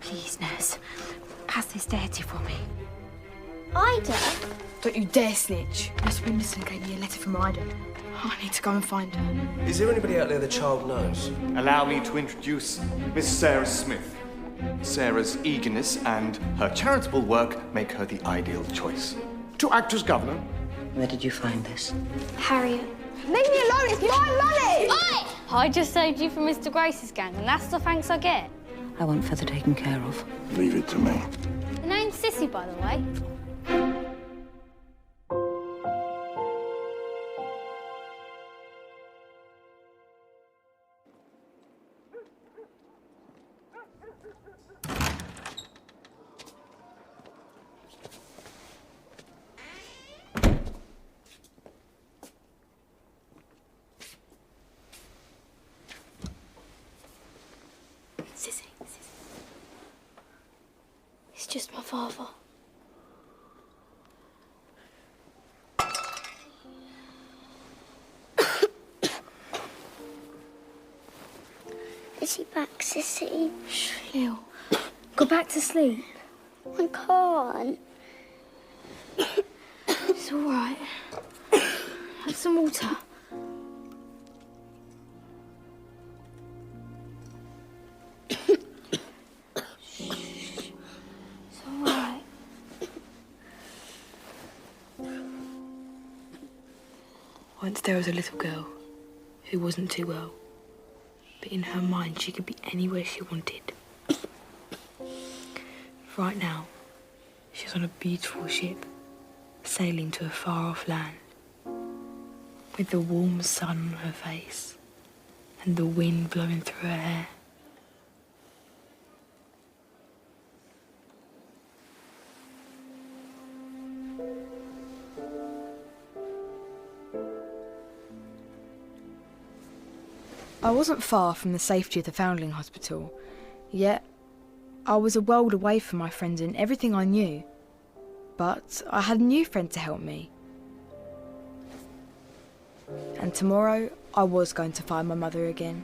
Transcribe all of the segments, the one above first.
Please, nurse, pass this to Hetty for me. Ida? Don't you dare snitch. Miss Winderson gave me a letter from Ida. I need to go and find her. Is there anybody out there the child knows? Allow me to introduce Miss Sarah Smith. Sarah's eagerness and her charitable work make her the ideal choice to act as governor. Where did you find this? Harriet. Leave me alone, it's my money! Oi! I just saved you from Mr. Grace's gang, and that's the thanks I get. I want further taken care of. Leave it to me. The name's Sissy, by the way. Sissy. It's just my father. Is he back, Sissy? Shh, Lil. Go back to sleep. I can't. It's all right. Have some water. Once there was a little girl who wasn't too well, but in her mind she could be anywhere she wanted. Right now, she's on a beautiful ship, sailing to a far-off land, with the warm sun on her face and the wind blowing through her hair. I wasn't far from the safety of the Foundling Hospital, yet I was a world away from my friends and everything I knew. But I had a new friend to help me. And tomorrow, I was going to find my mother again.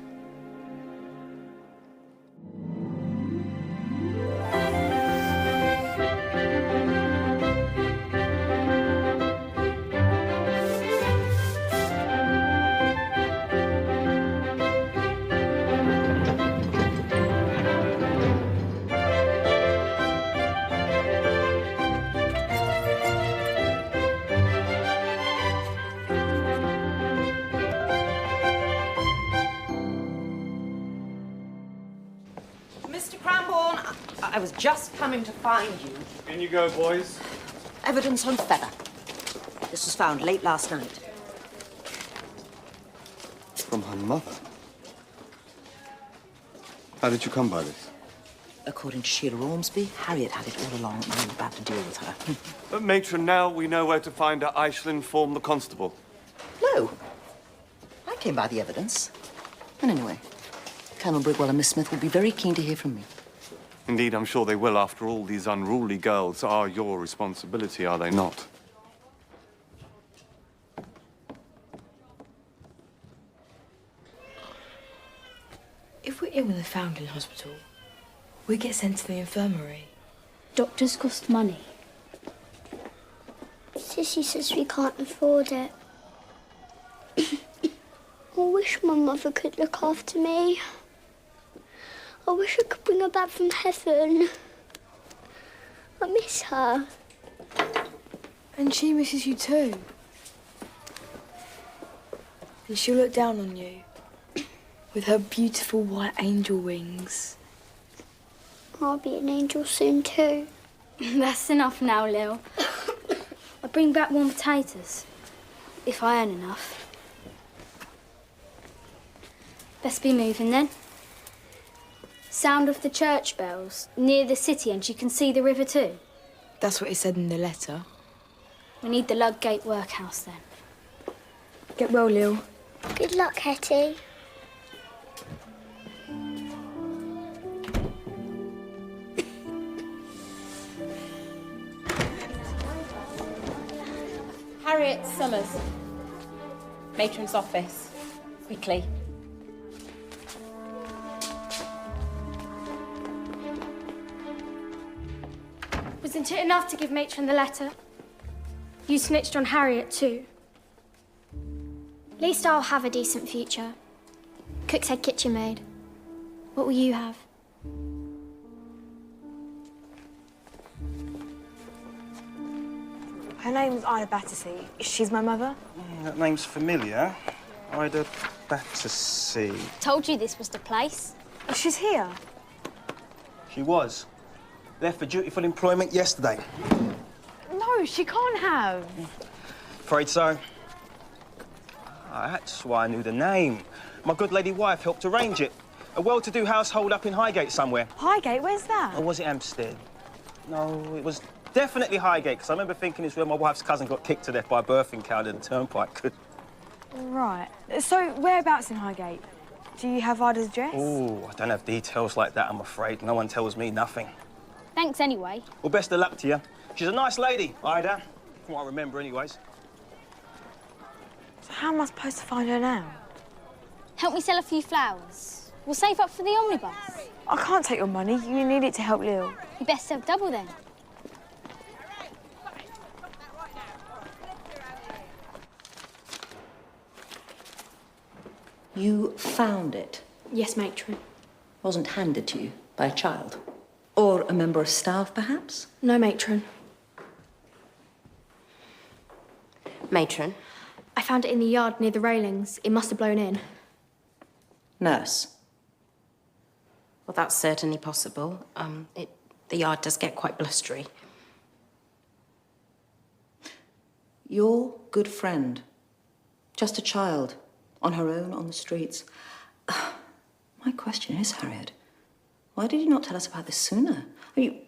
Mr. Cranbourne, I was just coming to find you. In you go, boys. Evidence on Feather. This was found late last night. From her mother? How did you come by this? According to Sheila Ormsby, Harriet had it all along and we were about to deal with her. Matron, now we know where to find her. I shall inform the constable. No. I came by the evidence. And anyway, Colonel Brigwell and Miss Smith will be very keen to hear from me. Indeed, I'm sure they will. After all, these unruly girls are your responsibility, are they not? If we're ill in the Foundling Hospital, we get sent to the infirmary. Doctors cost money. Sissy says we can't afford it. I wish my mother could look after me. I wish I could bring her back from heaven. I miss her. And she misses you too. And she'll look down on you with her beautiful white angel wings. I'll be an angel soon too. That's enough now, Lil. I'll bring back warm potatoes, if I earn enough. Best be moving then. Sound of the church bells near the city, and she can see the river too. That's what it said in the letter. We need the Ludgate workhouse then. Get well, Lil. Good luck, Hetty. Harriet Summers. Matron's office. Quickly. Isn't it enough to give Matron the letter? You snitched on Harriet too. At least I'll have a decent future. Cook's head kitchen maid. What will you have? Her name's Ida Battersea. She's my mother. That name's familiar. Ida Battersea. Told you this was the place. Oh, she's here. She was. Left for dutiful employment yesterday. No, she can't have. Afraid so. Ah, that's why I knew the name. My good lady wife helped arrange it. A well-to-do household up in Highgate somewhere. Highgate, where's that? Or was it Hampstead? No, it was definitely Highgate, because I remember thinking it's where my wife's cousin got kicked to death by a birthing cow in the turnpike. Right. So, whereabouts in Highgate? Do you have Ida's address? Oh, I don't have details like that, I'm afraid. No one tells me nothing. Thanks anyway. Well, best of luck to you. She's a nice lady, Ida. From what I remember, anyways. So how am I supposed to find her now? Help me sell a few flowers. We'll save up for the omnibus. I can't take your money. You need it to help Lil. You best sell double then. You found it. Yes, Matron. Wasn't handed to you by a child. Or a member of staff, perhaps? No, Matron. Matron? I found it in the yard near the railings. It must have blown in. Nurse. Well, that's certainly possible. The yard does get quite blustery. Your good friend. Just a child. On her own, on the streets. My question is, Harriet, why did you not tell us about this sooner? I mean,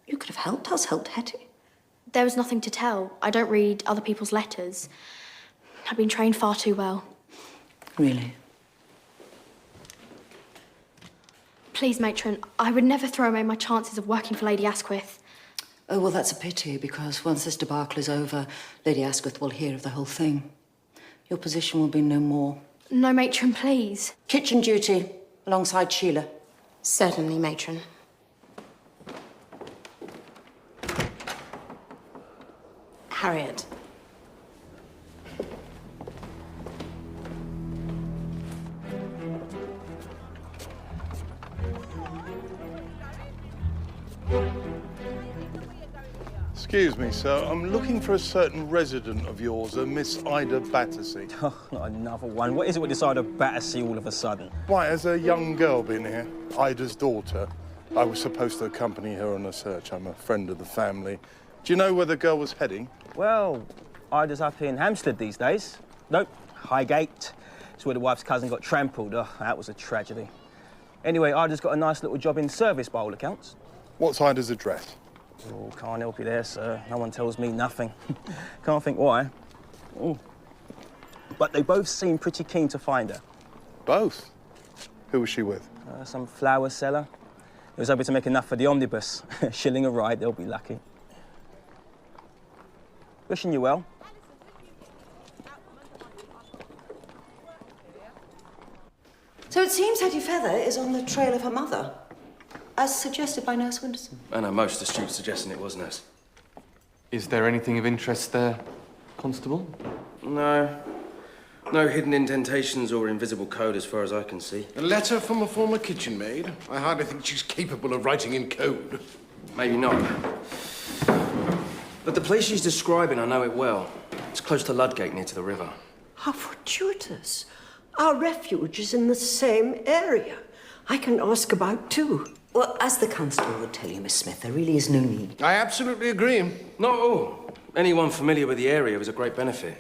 you could have helped us, helped Hetty. There was nothing to tell. I don't read other people's letters. I've been trained far too well. Really? Please, Matron, I would never throw away my chances of working for Lady Asquith. Oh, well, that's a pity, because once this debacle is over, Lady Asquith will hear of the whole thing. Your position will be no more. No, Matron, please. Kitchen duty, alongside Sheila. Certainly, Matron. Harriet. Excuse me, sir. I'm looking for a certain resident of yours, a Miss Ida Battersea. Oh, not another one. What is it with this Ida Battersea all of a sudden? Why, has a young girl been here? Ida's daughter. I was supposed to accompany her on a search. I'm a friend of the family. Do you know where the girl was heading? Well, Ida's up in Hampstead these days. Nope, Highgate. It's where the wife's cousin got trampled. Oh, that was a tragedy. Anyway, Ida's got a nice little job in service by all accounts. What's Ida's address? Oh, can't help you there, sir. No one tells me nothing. Can't think why. Oh. But they both seem pretty keen to find her. Both? Who was she with? Some flower seller. He was hoping to make enough for the omnibus. A shilling a ride, they'll be lucky. Wishing you well. So it seems Hetty Feather is on the trail of her mother, as suggested by Nurse Winterson. I know, most astute suggesting it was, Nurse. Is there anything of interest there, Constable? No. No hidden indentations or invisible code as far as I can see. A letter from a former kitchen maid? I hardly think she's capable of writing in code. Maybe not. But the place she's describing, I know it well. It's close to Ludgate, near to the river. How fortuitous. Our refuge is in the same area. I can ask about too. Well, as the constable would tell you, Miss Smith, there really is no need. I absolutely agree. Not at all. Anyone familiar with the area was a great benefit.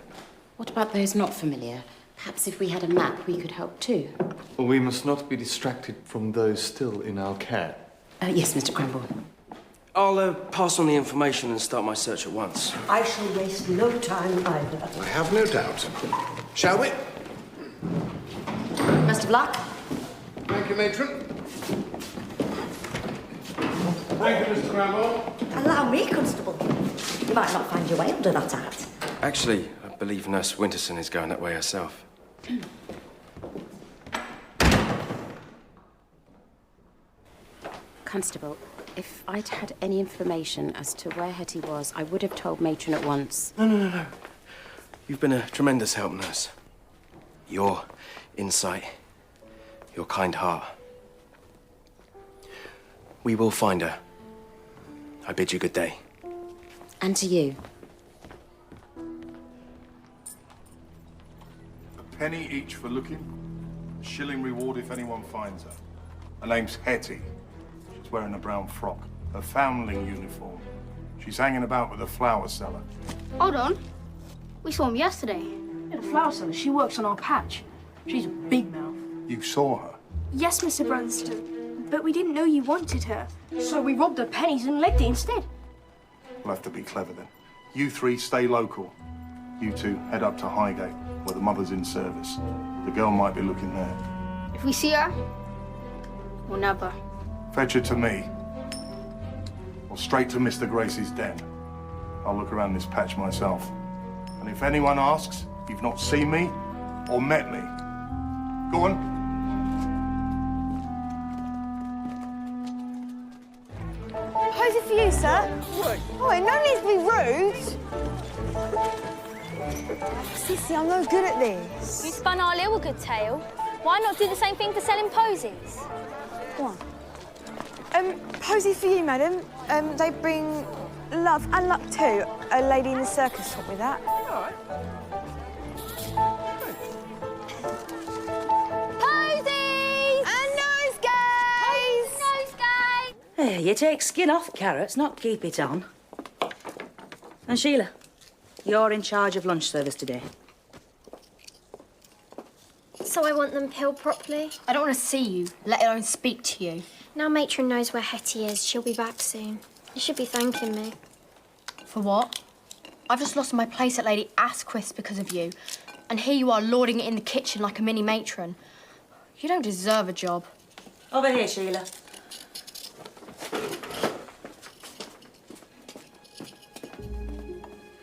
What about those not familiar? Perhaps if we had a map, we could help too. We must not be distracted from those still in our care. Yes, Mr. Cranborne. I'll pass on the information and start my search at once. I shall waste no time either. I have no doubt. Shall we? Best of luck. Thank you, Matron. Thank you, Mr. Cranborne. Allow me, Constable. You might not find your way under that hat. Actually, I believe Nurse Winterson is going that way herself. Constable, if I'd had any information as to where Hetty was, I would have told Matron at once. No. You've been a tremendous help, nurse. Your insight, your kind heart. We will find her. I bid you good day. And to you. A penny each for looking, a shilling reward if anyone finds her. Her name's Hetty. She's wearing a brown frock, her foundling uniform. She's hanging about with a flower seller. Hold on. We saw him yesterday. Yeah, the flower seller. She works on our patch. She's a big mouth. You saw her? Yes, Mr. Brunston. But we didn't know you wanted her. So we robbed her pennies and legged it instead. We'll have to be clever then. You three stay local. You two head up to Highgate, where the mother's in service. The girl might be looking there. If we see her, we'll never. Fetch her to me. Or straight to Mr. Grace's den. I'll look around this patch myself. And if anyone asks, you've not seen me or met me. Go on. How's it for you, sir? What? Oh, no need to be rude. Sissy, I'm no good at this. You spun our little good tale. Why not do the same thing for selling posies? Go on. Posy for you, madam. They bring love and luck too. A lady in the circus taught me that. All right. Posies! And nosegays! Nosegay! Hey, you take skin off carrots, not keep it on. And Sheila, you're in charge of lunch service today. So I want them peeled properly? I don't want to see you, let alone speak to you. Now Matron knows where Hetty is. She'll be back soon. You should be thanking me. For what? I've just lost my place at Lady Asquith's because of you. And here you are lording it in the kitchen like a mini matron. You don't deserve a job. Over here, Sheila.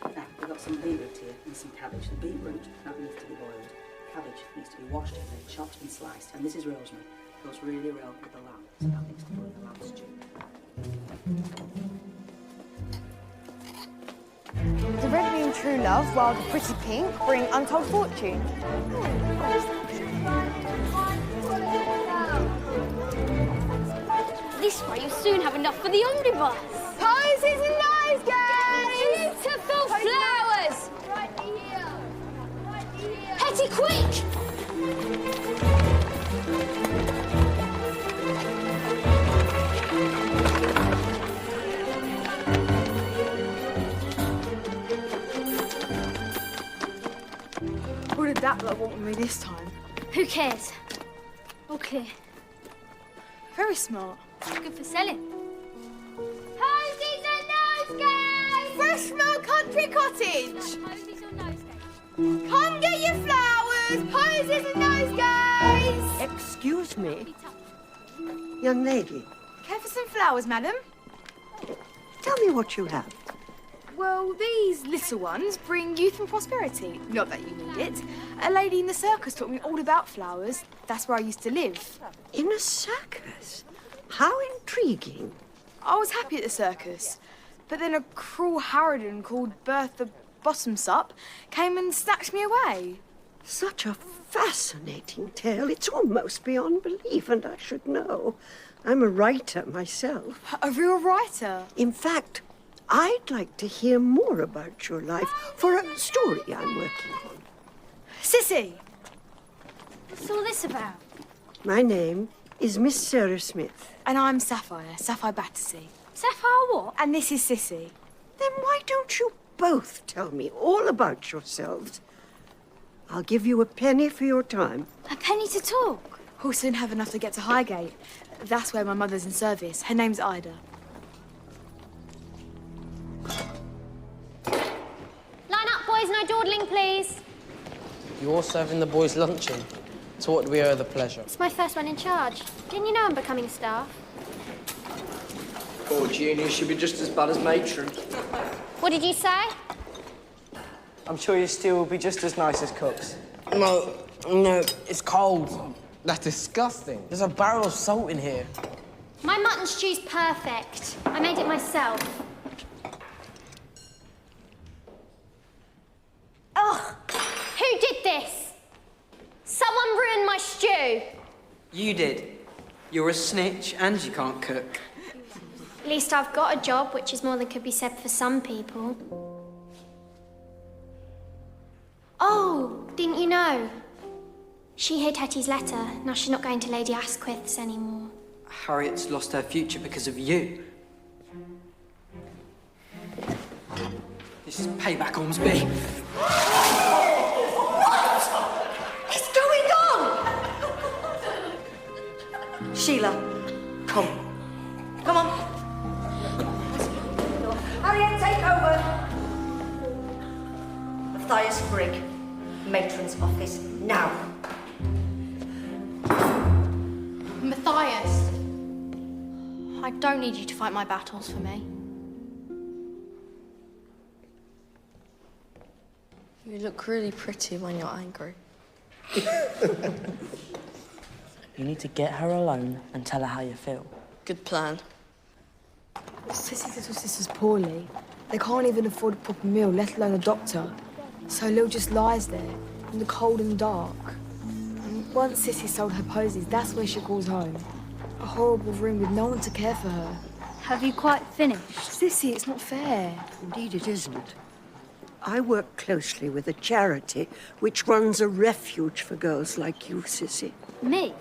Now, we've got some beetroot here and some cabbage. The beetroot, that needs to be boiled. Cabbage needs to be washed and then chopped and sliced. And this is rosemary. Goes really well with the lamb, so that needs to go in the lamb stew. The red being true love, while the pretty pink bring untold fortune. This way you'll soon have enough for the omnibus. Posies and nosegays! Beautiful flowers! Right here. Right here. Hetty, quick! What did that lot want with me this time? Who cares? All clear. Very smart. Good for selling. Posies and nosegays! Fresh Mill Country Cottage! Posies or nosegays? Come get your flowers, posies and nosegays! Excuse me. Young lady, Care for some flowers, madam? tell me what you have. Well, these little ones bring youth and prosperity. Not that you need it. A lady in the circus taught me all about flowers. That's where I used to live. In a circus? How intriguing. I was happy at the circus. But then a cruel harridan called Bertha Bottomsup came and snatched me away. Such a fascinating tale. It's almost beyond belief, and I should know. I'm a writer myself. A real writer? In fact, I'd like to hear more about your life for a story I'm working on. Sissy! What's all this about? My name is Miss Sarah Smith. And I'm Sapphire Battersea. Sapphire what? And this is Sissy. Then why don't you both tell me all about yourselves? I'll give you a penny for your time. A penny to talk? We'll soon have enough to get to Highgate. That's where my mother's in service. Her name's Ida. Line up, boys, no dawdling, please. You're serving the boys luncheon. To what do we owe the pleasure? It's my first one in charge. Didn't you know I'm becoming staff? Poor junior should be just as bad as matron. What did you say? I'm sure you still will be just as nice as cooks. No, it's cold. That's disgusting. There's a barrel of salt in here. My mutton stew's perfect. I made it myself. Ugh! Who did this? Someone ruined my stew. You did. You're a snitch and you can't cook. At least I've got a job, which is more than could be said for some people. Oh, didn't you know? She hid Hetty's letter. Now she's not going to Lady Asquith's anymore. Harriet's lost her future because of you. This is payback, Ormsby. What is going on? Sheila, come. Come on. Harriet, take over. Matthias Brigg, matron's office, now. Matthias, I don't need you to fight my battles for me. You look really pretty when you're angry. You need to get her alone and tell her how you feel. Good plan. Sissy's little sister's poorly. They can't even afford a proper meal, let alone a doctor. So Lil just lies there, in the cold and dark. And once Sissy sold her posies, that's where she calls home. A horrible room with no one to care for her. Have you quite finished? Sissy, it's not fair. Indeed it isn't. I work closely with a charity which runs a refuge for girls like you, Sissy. Me?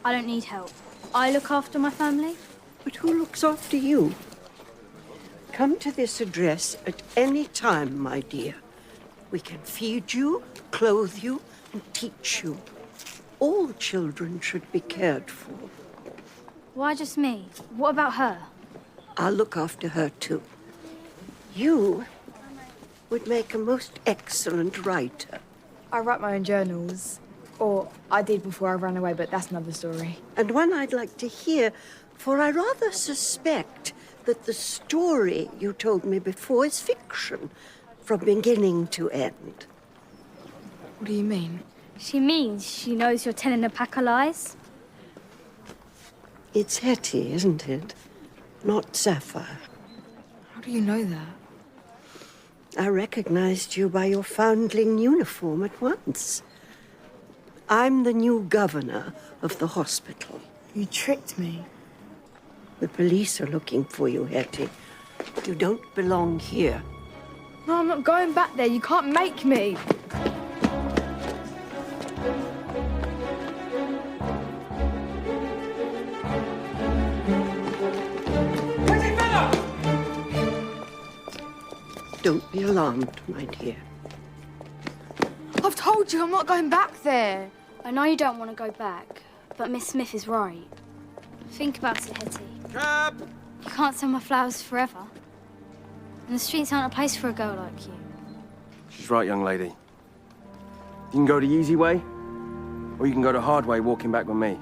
I don't need help. I look after my family. But who looks after you? Come to this address at any time, my dear. We can feed you, clothe you, and teach you. All children should be cared for. Why just me? What about her? I'll look after her too. You would make a most excellent writer. I write my own journals. Or I did before I ran away, but that's another story. And one I'd like to hear, for I rather suspect that the story you told me before is fiction, from beginning to end. What do you mean? She means she knows you're telling a pack of lies. It's Hetty, isn't it? Not Sapphire. How do you know that? I recognized you by your foundling uniform at once. I'm the new governor of the hospital. You tricked me. The police are looking for you, Hetty. You don't belong here. No, I'm not going back there. You can't make me. Don't be alarmed, my dear. I've told you I'm not going back there. I know you don't want to go back, but Miss Smith is right. Think about it, Hetty. Cab! You can't sell my flowers forever. And the streets aren't a place for a girl like you. She's right, young lady. You can go the easy way, or you can go the hard way walking back with me.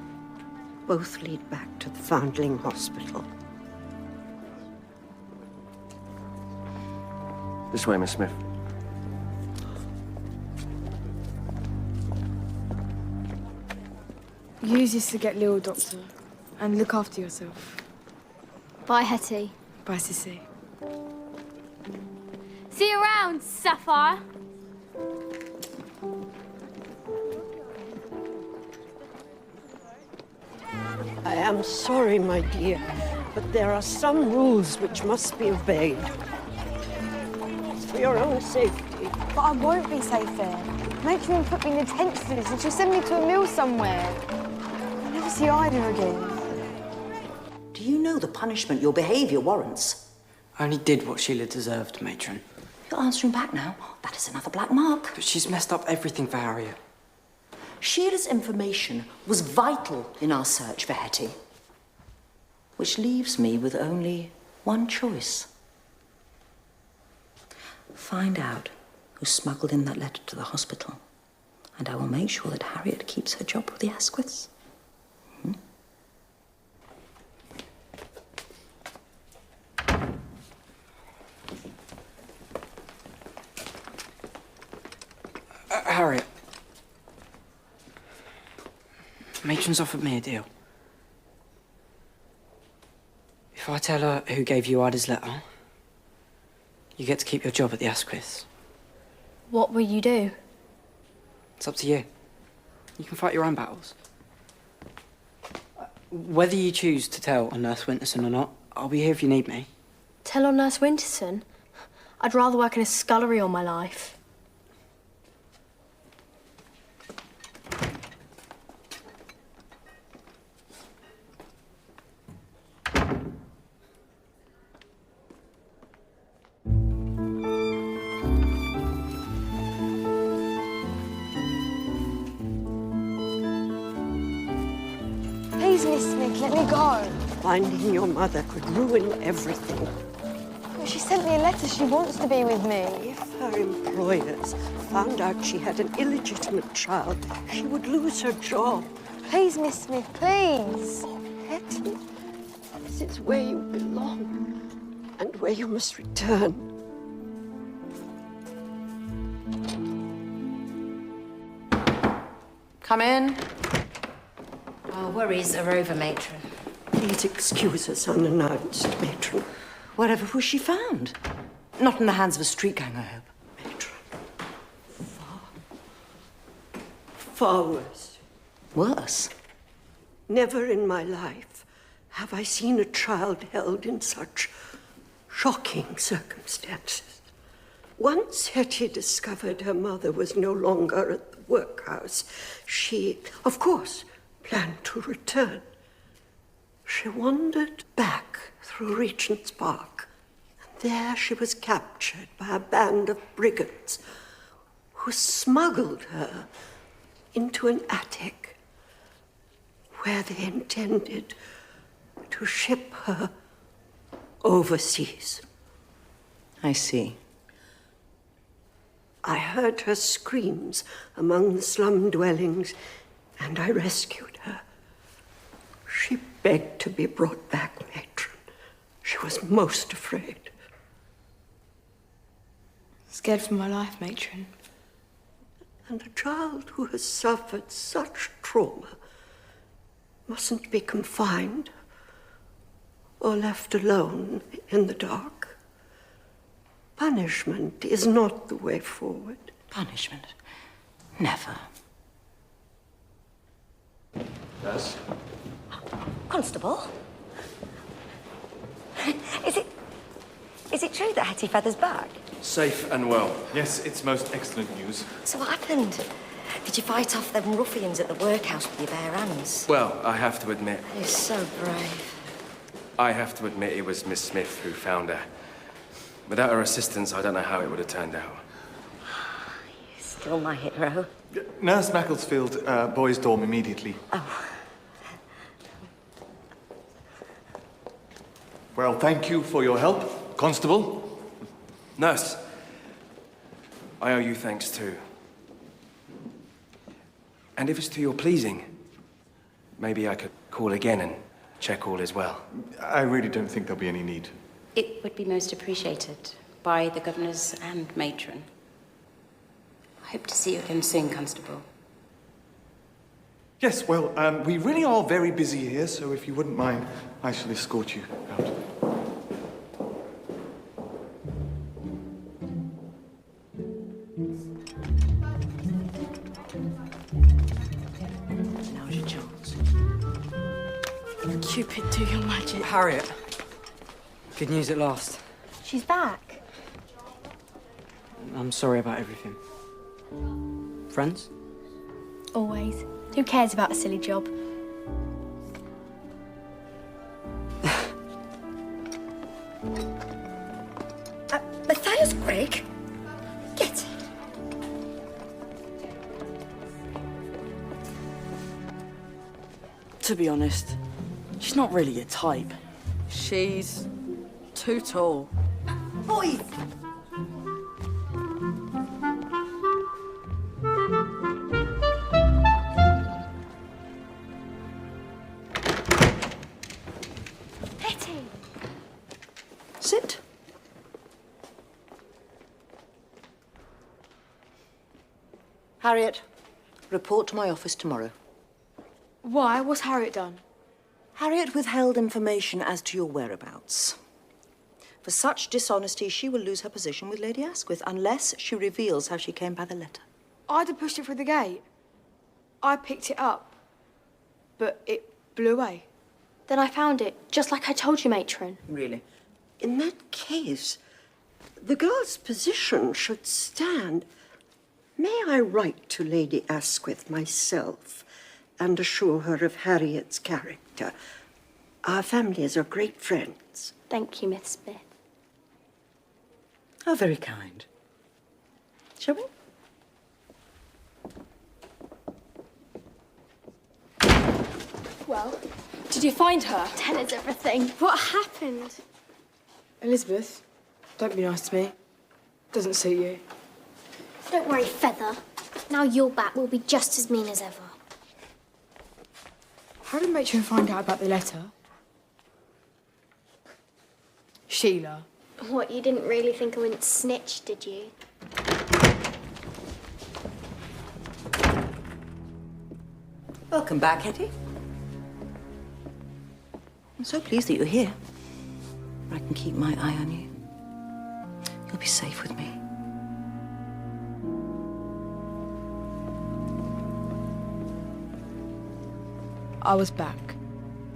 Both lead back to the Foundling Hospital. This way, Miss Smith. Use this to get Lil, Doctor. And look after yourself. Bye, Hetty. Bye, Sissy. See you around, Sapphire. I am sorry, my dear, but there are some rules which must be obeyed. It's for your own safety. But I won't be safe there. Matron put me in detention and she'll send me to a mill somewhere. I'll never see either again. Do you know the punishment your behaviour warrants? I only did what Sheila deserved, matron. You're answering back now. That is another black mark. But she's messed up everything for Harriet. Sheila's information was vital in our search for Hetty. Which leaves me with only one choice. Find out who smuggled in that letter to the hospital. And I will make sure that Harriet keeps her job with the Asquiths. Harriet. Matron's offered me a deal. If I tell her who gave you Ida's letter, you get to keep your job at the Asquiths. What will you do? It's up to you. You can fight your own battles. Whether you choose to tell on Nurse Winterson or not, I'll be here if you need me. Tell on Nurse Winterson? I'd rather work in a scullery all my life. Please, Miss Smith, let me go. Finding your mother could ruin everything. Well, she sent me a letter. She wants to be with me. If her employers found out she had an illegitimate child, she would lose her job. Please, Miss Smith, please. Hetty, this is where you belong and where you must return. Come in. Our worries are over, matron. Please excuse us unannounced, matron. Wherever was she found? Not in the hands of a street gang, I hope. Far worse. Worse? Never in my life have I seen a child held in such shocking circumstances. Once Hetty discovered her mother was no longer at the workhouse, she, of course, planned to return. She wandered back through Regent's Park, and there she was captured by a band of brigands who smuggled her into an attic where they intended to ship her overseas. I see. I heard her screams among the slum dwellings, and I rescued her. She begged to be brought back, matron. She was most afraid. Scared for my life, matron. And a child who has suffered such trauma mustn't be confined or left alone in the dark. Punishment is not the way forward. Punishment? Never. Yes? Constable? Is it true that Hetty Feather's back? Safe and well. Yes, it's most excellent news. So what happened? Did you fight off them ruffians at the workhouse with your bare hands? Well, I have to admit, You're so brave. I have to admit it was Miss Smith who found her. Without her assistance, I don't know how it would have turned out. You're still my hero. Nurse Macclesfield, boys' dorm immediately. Oh. Well, thank you for your help, Constable. Nurse, I owe you thanks too. And if it's to your pleasing, maybe I could call again and check all is well. I really don't think there'll be any need. It would be most appreciated by the governors and matron. I hope to see you again soon, Constable. Yes, well, we really are very busy here, so if you wouldn't mind, I shall escort you out. Now's your chance. Cupid, do your magic. Harriet. Good news at last. She's back. I'm sorry about everything. Friends? Always. Who cares about a silly job? Matthias Grigg? Get it. To be honest, she's not really your type. She's too tall. Boys! Hetty! Sit. Harriet, report to my office tomorrow. Why? What's Harriet done? Harriet withheld information as to your whereabouts. For such dishonesty, she will lose her position with Lady Asquith unless she reveals how she came by the letter. I'd have pushed it through the gate. I picked it up, but it blew away. Then I found it, just like I told you, matron. Really? In that case, the girl's position should stand. May I write to Lady Asquith myself and assure her of Harriet's character? Our families are great friends. Thank you, Miss Smith. How very kind. Shall we? Well, did you find her? Tell us everything. What happened? Elizabeth, don't be nice to me. Doesn't suit you. Don't worry, Feather. Now you're back, we'll be just as mean as ever. How did Matron find out about the letter? Sheila. What, you didn't really think I wouldn't snitch, did you? Welcome back, Hetty. I'm so pleased that you're here. I can keep my eye on you. You'll be safe with me. I was back.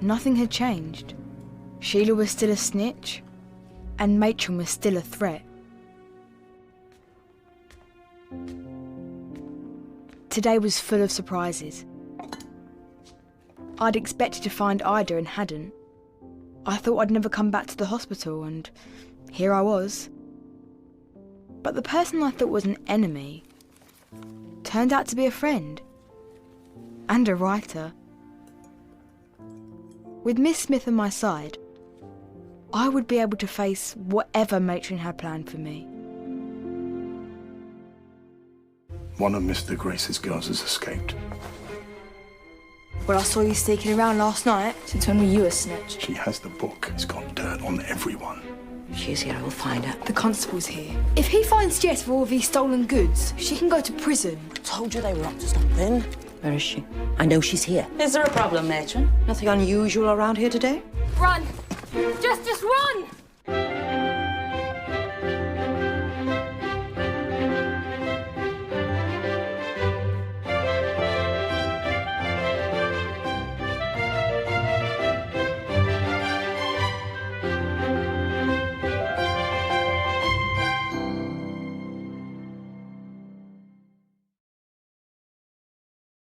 Nothing had changed. Sheila was still a snitch, and Matron was still a threat. Today was full of surprises. I'd expected to find Ida and hadn't. I thought I'd never come back to the hospital, and here I was. But the person I thought was an enemy turned out to be a friend and a writer. With Miss Smith on my side, I would be able to face whatever Matron had planned for me. One of Mr. Grace's girls has escaped. Well, I saw you sneaking around last night. Since when were you a snitch? She has the book. It's got dirt on everyone. If she's here, I will find her. The constable's here. If he finds Jess with all of these stolen goods, she can go to prison. I told you they were up to something. Where is she? I know she's here. Is there a problem, matron? Nothing unusual around here today? Run! Just run!